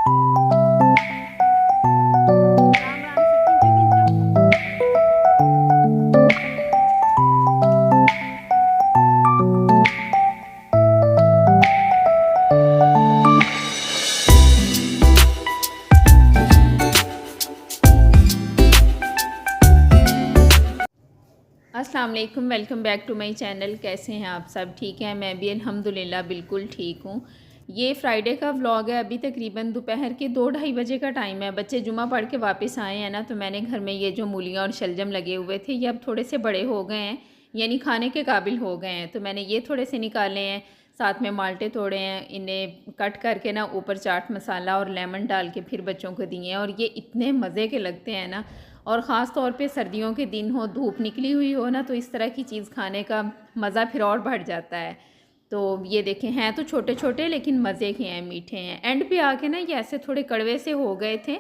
अस्सलाम वालेकुम, welcome back to my channel. कैसे हैं आप सब? ठीक हैं? मैं भी अल्हम्दुलिल्लाह बिल्कुल ठीक हूँ। ये फ्राइडे का व्लॉग है। अभी तकरीबन दोपहर के 2-2:30 बजे का टाइम है। बच्चे जुमा पढ़ के वापस आए हैं ना, तो मैंने घर में ये जो मूलियाँ और शलजम लगे हुए थे, ये अब थोड़े से बड़े हो गए हैं, यानी खाने के काबिल हो गए हैं, तो मैंने ये थोड़े से निकाले हैं। साथ में माल्टे तोड़े हैं, इन्हें कट करके ना ऊपर चाट मसाला और लेमन डाल के फिर बच्चों को दिए हैं। और ये इतने मज़े के लगते हैं ना, और ख़ास तौर पे सर्दियों के दिन हो, धूप निकली हुई हो ना, तो इस तरह की चीज़ खाने का मज़ा फिर और बढ़ जाता है। तो ये देखें, हैं तो छोटे छोटे लेकिन मज़े के हैं, मीठे हैं। एंड पे आके ना ये ऐसे थोड़े कड़वे से हो गए थे,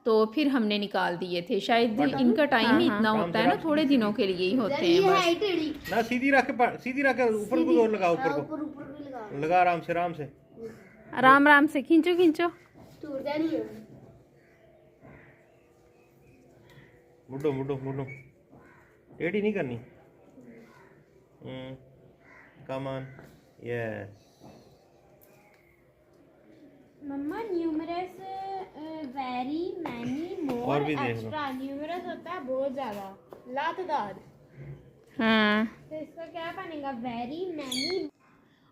तो फिर हमने निकाल दिए थे। शायद इनका टाइम ही इतना होता है ना, थोड़े दिनों के लिए ही होते हैं बस। ना सीधी रख के ऊपर को जोर लगा, ऊपर को लगा, आराम से आराम आराम से खींचो खींचो। मुड़ो मुड़ो मुड़ो, टेढ़ी नहीं करनी। Come on, yes. मम्मा न्यूमरस वेरी मैनी और मोर भी देख लो। एक्स्ट्रा न्यूमरस होता है बहुत ज्यादा, लातदार। हाँ, तो इसका क्या बनेगा? Very many.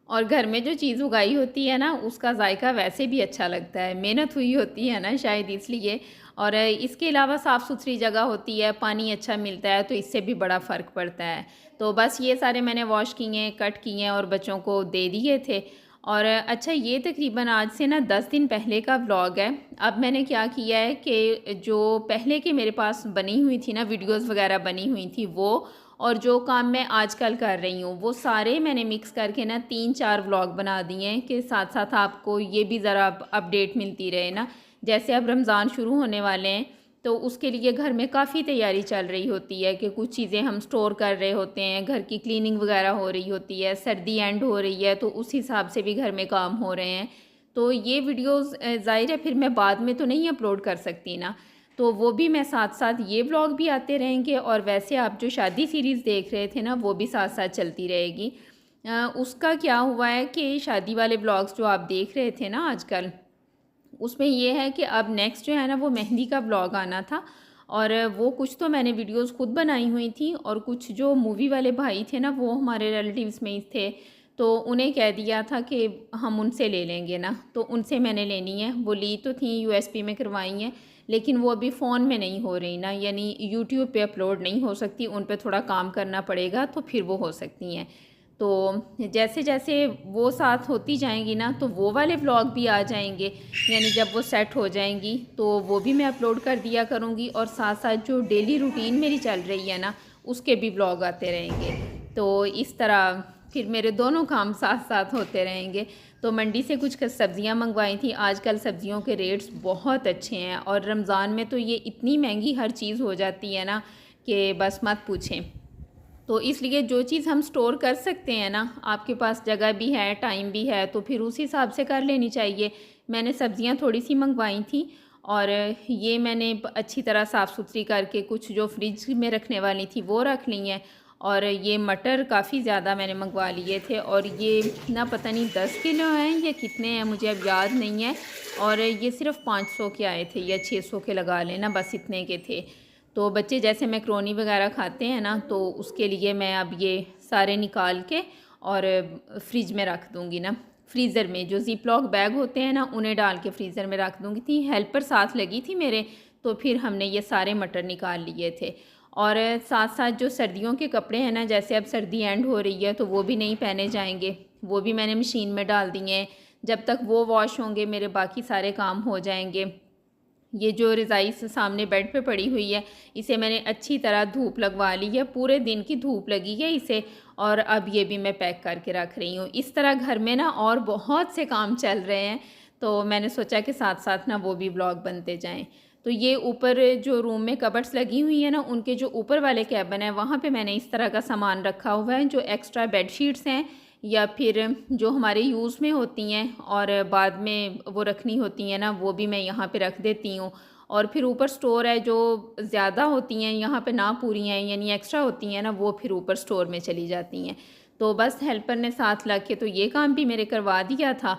और घर में जो चीज़ उगाई होती है ना, उसका जायका वैसे भी अच्छा लगता है। मेहनत हुई होती है ना, शायद इसलिए। और इसके अलावा साफ़ सुथरी जगह होती है, पानी अच्छा मिलता है, तो इससे भी बड़ा फ़र्क पड़ता है। तो बस ये सारे मैंने वॉश किए, कट किए और बच्चों को दे दिए थे। और अच्छा, ये तकरीबन आज से ना 10 दिन पहले का व्लॉग है। अब मैंने क्या किया है कि जो पहले के मेरे पास बनी हुई थी ना, वीडियोज़ वगैरह बनी हुई थी वो, और जो काम मैं आजकल कर रही हूँ, वो सारे मैंने मिक्स करके ना 3-4 व्लॉग बना दिए हैं, कि साथ साथ आपको ये भी ज़रा अपडेट मिलती रहे ना। जैसे अब रमज़ान शुरू होने वाले हैं, तो उसके लिए घर में काफ़ी तैयारी चल रही होती है, कि कुछ चीज़ें हम स्टोर कर रहे होते हैं, घर की क्लीनिंग वगैरह हो रही होती है, सर्दी एंड हो रही है, तो उस हिसाब से भी घर में काम हो रहे हैं। तो ये वीडियोज़ ज़ाहिर है फिर मैं बाद में तो नहीं अपलोड कर सकती ना, तो वो भी मैं साथ साथ ये व्लॉग भी आते रहेंगे। और वैसे आप जो शादी सीरीज़ देख रहे थे ना, वो भी साथ साथ चलती रहेगी। उसका क्या हुआ है कि शादी वाले व्लॉग्स जो आप देख रहे थे ना आजकल, उसमें ये है कि अब नेक्स्ट जो है ना, वो मेहंदी का व्लॉग आना था। और वो कुछ तो मैंने वीडियोस खुद बनाई हुई थी, और कुछ जो मूवी वाले भाई थे ना, वो हमारे रिलेटिव्स में ही थे, तो उन्हें कह दिया था कि हम उनसे ले लेंगे ना, तो उनसे मैंने लेनी है। वो ली तो थी, यूएसपी में करवाई हैं, लेकिन वो अभी फ़ोन में नहीं हो रही ना, यानी यूट्यूब पे अपलोड नहीं हो सकती, उन पे थोड़ा काम करना पड़ेगा, तो फिर वो हो सकती हैं। तो जैसे जैसे वो साथ होती जाएंगी ना, तो वो वाले व्लॉग भी आ जाएंगे, यानी जब वो सेट हो जाएंगी तो वो भी मैं अपलोड कर दिया करूँगी। और साथ साथ जो डेली रूटीन मेरी चल रही है ना, उसके भी व्लॉग आते रहेंगे। तो इस तरह फिर मेरे दोनों काम साथ साथ होते रहेंगे। तो मंडी से कुछ सब्ज़ियाँ मंगवाई थी। आजकल सब्ज़ियों के रेट्स बहुत अच्छे हैं, और रमज़ान में तो ये इतनी महंगी हर चीज़ हो जाती है ना, कि बस मत पूछें। तो इसलिए जो चीज़ हम स्टोर कर सकते हैं ना, आपके पास जगह भी है, टाइम भी है, तो फिर उस हिसाब से कर लेनी चाहिए। मैंने सब्ज़ियाँ थोड़ी सी मंगवाई थी, और ये मैंने अच्छी तरह साफ़ सुथरी करके कुछ जो फ्रिज में रखने वाली थी वो रख ली हैं। और ये मटर काफ़ी ज़्यादा मैंने मंगवा लिए थे, और ये ना पता नहीं 10 किलो हैं या कितने हैं, मुझे अब याद नहीं है। और ये सिर्फ़ 500 के आए थे, या 600 के लगा लेना, बस इतने के थे। तो बच्चे जैसे मैक्रोनी वगैरह खाते हैं ना, तो उसके लिए मैं अब ये सारे निकाल के और फ्रिज में रख दूँगी ना। फ्रीज़र में जो ज़िप-लॉक बैग होते हैं ना, उन्हें डाल के फ्रीज़र में रख दूँगी। थी हेल्पर साथ लगी थी मेरे, तो फिर हमने ये सारे मटर निकाल लिए थे। और साथ साथ जो सर्दियों के कपड़े हैं ना, जैसे अब सर्दी एंड हो रही है, तो वो भी नहीं पहने जाएंगे, वो भी मैंने मशीन में डाल दिए हैं। जब तक वो वॉश होंगे, मेरे बाकी सारे काम हो जाएंगे। ये जो रज़ाई सामने बेड पे पड़ी हुई है, इसे मैंने अच्छी तरह धूप लगवा ली है, पूरे दिन की धूप लगी है इसे। और अब ये भी मैं पैक करके रख रही हूँ। इस तरह घर में ना और बहुत से काम चल रहे हैं, तो मैंने सोचा कि साथ साथ ना वो भी ब्लॉग बनते जाएं। तो ये ऊपर जो रूम में कबर्ड्स लगी हुई है ना, उनके जो ऊपर वाले कैबिन है, वहाँ पे मैंने इस तरह का सामान रखा हुआ है। जो एक्स्ट्रा बेड शीट्स हैं, या फिर जो हमारे यूज़ में होती हैं और बाद में वो रखनी होती हैं ना, वो भी मैं यहाँ पे रख देती हूँ। और फिर ऊपर स्टोर है, जो ज़्यादा होती हैं यहाँ पे ना पूरी हैं यानी एक्स्ट्रा होती हैं ना, वो फिर ऊपर स्टोर में चली जाती हैं। तो बस हेल्पर ने साथ लग के तो ये काम भी मेरे करवा दिया था।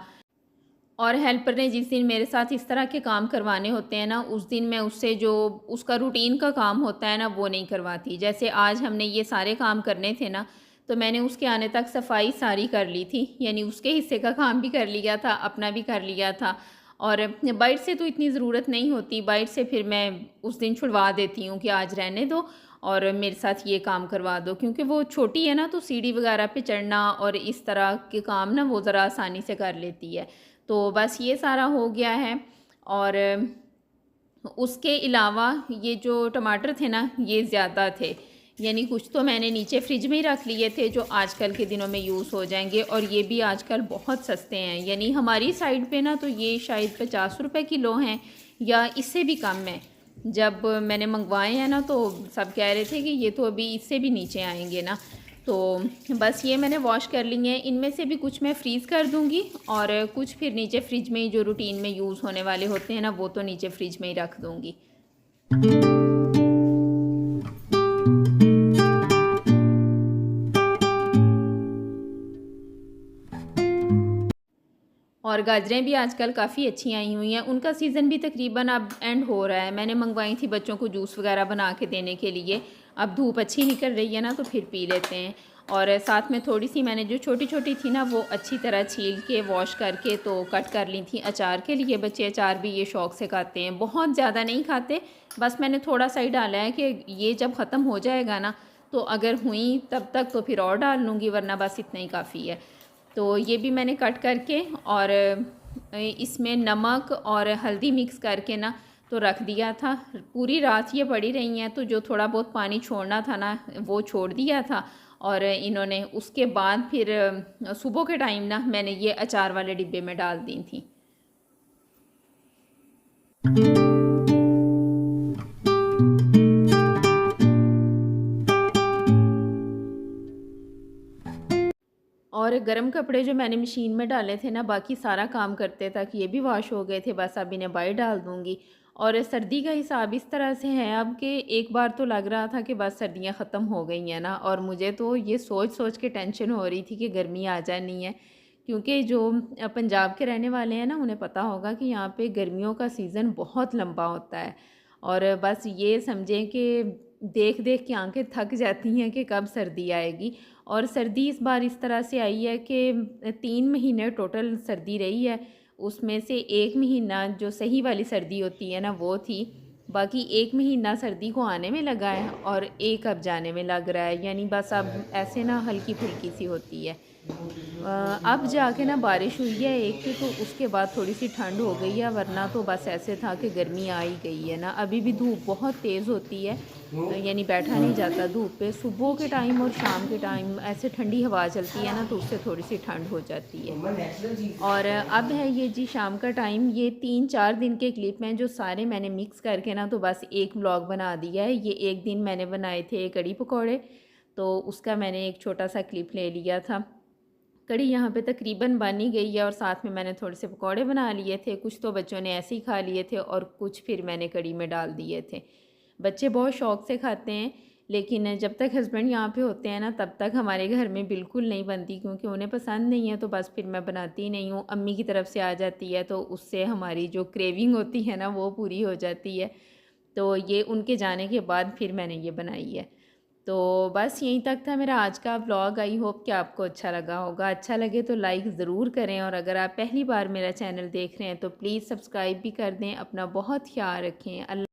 और हेल्पर ने जिस दिन मेरे साथ इस तरह के काम करवाने होते हैं ना, उस दिन मैं उससे जो उसका रूटीन का काम होता है ना, वो नहीं करवाती। जैसे आज हमने ये सारे काम करने थे ना, तो मैंने उसके आने तक सफाई सारी कर ली थी, यानी उसके हिस्से का काम भी कर लिया था, अपना भी कर लिया था। और बाइट से तो इतनी ज़रूरत नहीं होती, बाइट से फिर मैं उस दिन छुड़वा देती हूँ कि आज रहने दो और मेरे साथ ये काम करवा दो, क्योंकि वो छोटी है ना, तो सीढ़ी वगैरह पे चढ़ना और इस तरह के काम ना वो ज़रा आसानी से कर लेती है। तो बस ये सारा हो गया है। और उसके अलावा ये जो टमाटर थे ना, ये ज़्यादा थे, यानी कुछ तो मैंने नीचे फ्रिज में ही रख लिए थे जो आजकल के दिनों में यूज़ हो जाएंगे, और ये भी आजकल बहुत सस्ते हैं। यानी हमारी साइड पे ना तो ये शायद 50 रुपये किलो हैं या इससे भी कम है। जब मैंने मंगवाए हैं ना, तो सब कह रहे थे कि ये तो अभी इससे भी नीचे आएंगे ना। तो बस ये मैंने वॉश कर ली हैं। इनमें से भी कुछ मैं फ्रीज़ कर दूँगी और कुछ फिर नीचे फ्रिज में ही जो रूटीन में यूज़ होने वाले होते हैं ना, वो तो नीचे फ्रिज में ही रख दूँगी। और गाजरें भी आजकल काफ़ी अच्छी आई हुई हैं, उनका सीज़न भी तकरीबन अब एंड हो रहा है। मैंने मंगवाई थी बच्चों को जूस वगैरह बना के देने के लिए। अब धूप अच्छी निकल रही है ना, तो फिर पी लेते हैं। और साथ में थोड़ी सी मैंने जो छोटी छोटी थी ना, वो अच्छी तरह छील के वॉश करके तो कट कर ली थी अचार के लिए। बच्चे अचार भी ये शौक़ से खाते हैं, बहुत ज़्यादा नहीं खाते, बस मैंने थोड़ा सा ही डाला है कि ये जब ख़त्म हो जाएगा ना, तो अगर हुई तब तक तो फिर और डाल लूँगी, वरना बस इतना ही काफ़ी है। तो ये भी मैंने कट करके और इसमें नमक और हल्दी मिक्स करके ना तो रख दिया था। पूरी रात ये पड़ी रही हैं, तो जो थोड़ा बहुत पानी छोड़ना था ना, वो छोड़ दिया था। और इन्होंने उसके बाद फिर सुबह के टाइम ना मैंने ये अचार वाले डिब्बे में डाल दी थी। और गर्म कपड़े जो मैंने मशीन में डाले थे ना, बाकी सारा काम करते तक ये भी वॉश हो गए थे। बस अब इन्हें बाहर डाल दूँगी। और सर्दी का हिसाब इस तरह से है अब कि एक बार तो लग रहा था कि बस सर्दियाँ ख़त्म हो गई हैं ना, और मुझे तो ये सोच सोच के टेंशन हो रही थी कि गर्मी आ जानी है। क्योंकि जो पंजाब के रहने वाले हैं ना, उन्हें पता होगा कि यहाँ पे गर्मियों का सीज़न बहुत लंबा होता है। और बस ये समझें कि देख देख के आंखें थक जाती हैं कि कब सर्दी आएगी। और सर्दी इस बार इस तरह से आई है कि 3 महीने टोटल सर्दी रही है, उसमें से 1 महीना जो सही वाली सर्दी होती है ना, वो थी। बाकी 1 महीना सर्दी को आने में लगा है और 1 अब जाने में लग रहा है, यानी बस अब ऐसे ना हल्की फुल्की सी होती है। अब जाके ना बारिश हुई है एक की, तो उसके बाद थोड़ी सी ठंड हो गई है, वरना तो बस ऐसे था कि गर्मी आ ही गई है ना। अभी भी धूप बहुत तेज़ होती है, यानी बैठा नहीं जाता धूप पे। सुबह के टाइम और शाम के टाइम ऐसे ठंडी हवा चलती है ना, तो उससे थोड़ी सी ठंड हो जाती है। और अब है ये जी शाम का टाइम। ये 3-4 दिन के क्लिप हैं जो सारे मैंने मिक्स करके ना तो बस एक व्लॉग बना दिया है। ये एक दिन मैंने बनाए थे कड़ी पकौड़े, तो उसका मैंने एक छोटा सा क्लिप ले लिया था। कड़ी यहाँ पे तकरीबन बन ही गई है, और साथ में मैंने थोड़े से पकौड़े बना लिए थे। कुछ तो बच्चों ने ऐसे ही खा लिए थे और कुछ फिर मैंने कड़ी में डाल दिए थे। बच्चे बहुत शौक़ से खाते हैं, लेकिन जब तक हस्बैंड यहाँ पे होते हैं ना, तब तक हमारे घर में बिल्कुल नहीं बनती, क्योंकि उन्हें पसंद नहीं है। तो बस फिर मैं बनाती नहीं हूँ। अम्मी की तरफ से आ जाती है, तो उससे हमारी जो क्रेविंग होती है ना, वो पूरी हो जाती है। तो ये उनके जाने के बाद फिर मैंने ये बनाई है। तो बस यहीं तक था मेरा आज का व्लॉग। आई होप कि आपको अच्छा लगा होगा। अच्छा लगे तो लाइक ज़रूर करें, और अगर आप पहली बार मेरा चैनल देख रहे हैं तो प्लीज़ सब्सक्राइब भी कर दें। अपना बहुत ख्याल रखें।